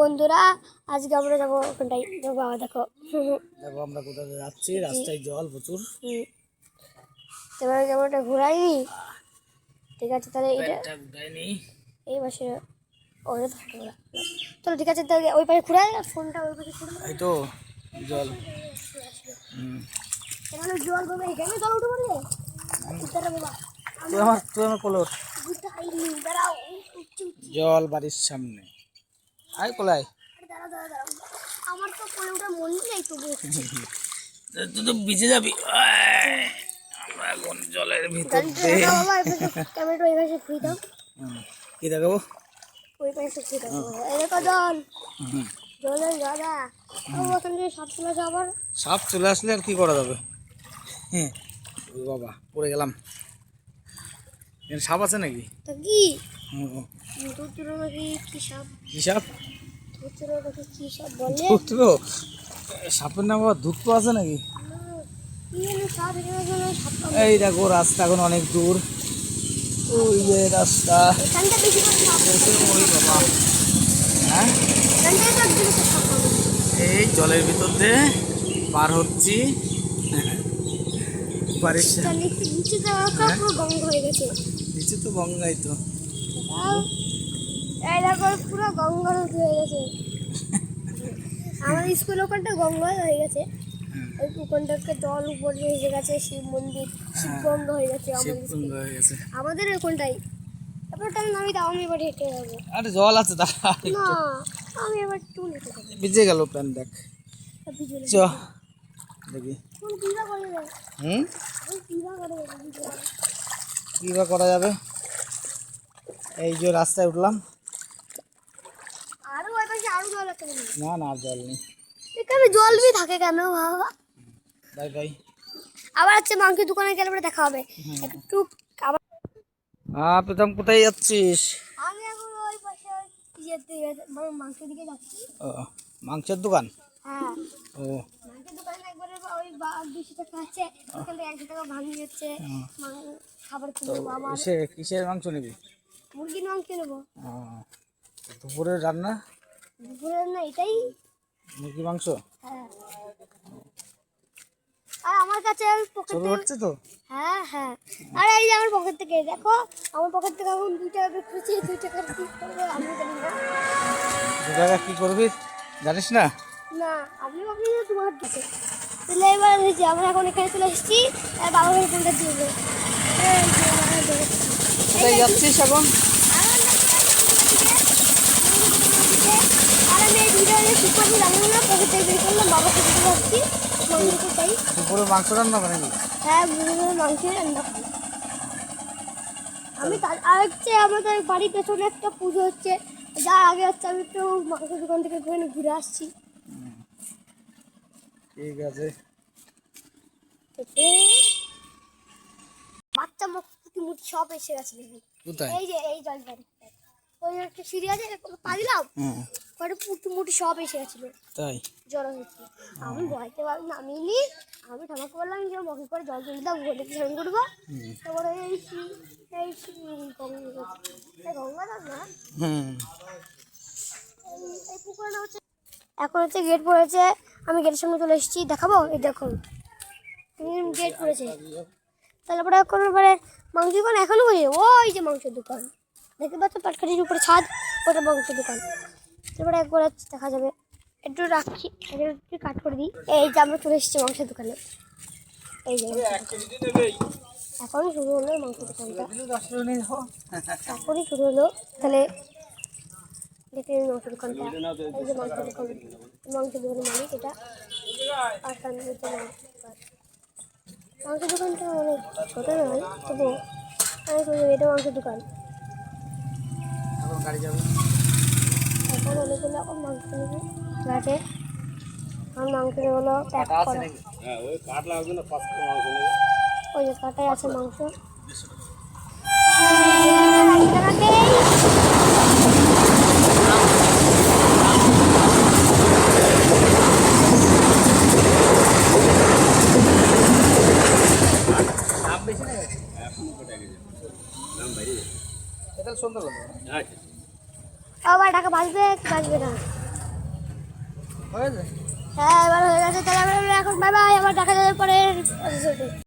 বন্ধুরা আজকে আমরা যাবো ওখানটাই। বাবা দেখো দেখো আমরা কোথায় যাচ্ছি, রাস্তায় জল প্রচুর। এবারে যেমন ঘুরাইনি, ঠিক আছে তাহলে এইটা ঘুরাইনি এই পাশে ওটা থাকে ওরা। চলো ঠিক আছে তাহলে ওই পাশে ঘুরাই, ফোনটা ওই পাশে ঘুরে এই তো জল। এখানে জল বাবা, এখানে জল উঠে পড়লে বাবা তুই আমার কোলে ওঠ। জল বাড়ির সামনে, আয় কোলায়। আমার তো কোলে ওঠার মন নেই, তবু তুই তো ভিজে যাবি। আমরা এখন জলের ভিতর ক্যামেরাটা ওই পাশে ঘুরে দাও। কি দেখাবো? ওই পাশে ঘুরে দাও। এই দেখো জল, জলের গাদা। ওখান থেকে সাপ চলে আসে, আবার সাপ চলে আসলে আর কি করা যাবে? হ্যাঁ বাবা পড়ে গেলাম। সাপ আছে নাকি? তা কি ধুতরো নাকি কি সাপ? কি সাপ? ধুতরো নাকি কি সাপ বলে? ধুতরো? সাপের নাম আবার ধুতরো আছে নাকি? এই দেখো রাস্তা এখন অনেক দূর, ওই যে রাস্তা। ওই বাবা, হ্যাঁ এই জলের ভিতর দিয়ে পার হচ্ছি। নিচে তো গঙ্গাই তো। এই দেখো পুরো গঙ্গা নদী হয়ে গেছে। আমাদের স্কুল ওখানটা গঙ্গা হয়ে গেছে। ওই ওখানটাকে জল উপরে এসে গেছে, শিব মন্দির শিবগঙ্গ হয়ে গেছে আমাদের ওখানটাই। এবার তাহলে নামি দাও, আমি এবার হেঁটে যাবো। আরে জল আছে তা না, আমি এবার টুল হেঁটে যাবো। ভিজে গেল প্যান্ট, দেখ চ দেখি। কি বা করা যাবে? এই যে রাস্তায় উঠলাম। আরো ওই পাশে আরো জল আছে। না না জল নেই এখানে। জল বি থাকে কেন বাবা? Bye bye. আবার হচ্ছে মাংসের দোকানে গেলে পরে দেখা হবে একটু। প্রথম কোথায় যাচ্ছিস? আমি এখন ওই পাশে মাংসের দিকে যাচ্ছি। ও মাংসের দোকান? হ্যাঁ ও মাংসের দোকানে একবারে ওই 200 টাকা আছে, ওখান থেকে 100 টাকা ভাঙি যাচ্ছে। খাবার কিনবো। আমার কিসের মাংস নিবি? মুরগির মাংস নেবো। দুপুরের রান্না? দুপুরের রান্না এটাই, মুরগি মাংস। হ্যাঁ আর আমার কাছে পকেট হচ্ছে তো। হ্যাঁ হ্যাঁ আর এই যে আমার পকেট থেকে দেখো, আমার পকেট থেকে এখন 2 টাকা বেরোচ্ছে। 2 টাকার কি করবো আমি জানি না। 2 টাকা কি করবি জানিস না? না আপনি আপনি তোমার দিচ্ছে। তাহলে এবার হয়েছে আমরা এখন এখানে চলে এসেছি, বাবা ভাই ফোনটা দিয়ে দেবো। কোথায় যাচ্ছিস এখন? আর আমি এই ভিডিও শুট করবো জানি না, পকেট থেকে বের করলাম, বাবাকে দিতে পারছি। দুপুরে মাংস রান্না করে নাকি? হ্যাঁ দুপুরে মাংস রান্না করি আমি। আর হচ্ছে আমাদের বাড়ির পেছনে একটা পুজো হচ্ছে, যার আগে হচ্ছে আমি একটু মাংসের দোকান থেকে ঘুরে আসছি। ঠিক আছে। বাচ্চা মুটি সব এসে গেছে। এই যে এই জলবাড়ি ওই একটা সিঁড়ি আছে, পা দিলাম পরে মুটি সব এসে গেছিল, তাই জল হয়েছে। আমি ভয়তে নামিনি, আমি ঠামাকে বললাম যে মগে করে জল চলে দাও, বলে কি স্নান করবো। তারপরে এই গঙ্গা না এই পুকুরটা হচ্ছে। এখন হচ্ছে গেট পড়েছে, আমি গেটের সামনে চলে এসেছি, দেখাবো। এই দেখুন গেট পড়েছে। তারপরে কোনো পরে মাংসের দোকান এখনো বলি, ওই যে মাংসের দোকান দেখতে পাচ্ছ, পাটকাঠির উপরে ছাদ, ওটা মাংসের দোকান। তারপরে একবার দেখা যাবে। একটু রাখছি, একটু কাট করে দিই। এই যে আমরা চলে এসেছি মাংসের দোকানে। এই যে এখনই শুরু হলো মাংসের দোকানটা, এখনই শুরু হলো। তাহলে দেখে মাংসের দোকানটা, এই যে মাংসের দোকান, মাংসের দোকানের মালিক এটা। আর তার মধ্যে মাংসের দোকানটা অনেক ছোটো নয়, তবু এটা মাংসের দোকান। এখন অনেকগুলো মাংস নেবে ঘাটে, আর মাংসগুলো প্যাক করা। ওই যে কাটায় আছে মাংস। আবার টাকা বাঁচবে কি বাঁচবে না। হয়েছে? হ্যাঁ এবার হয়ে গেছে, তাহলে আমরা এখন বাই বাই, আবার দেখা যাবে পরের episode-এ।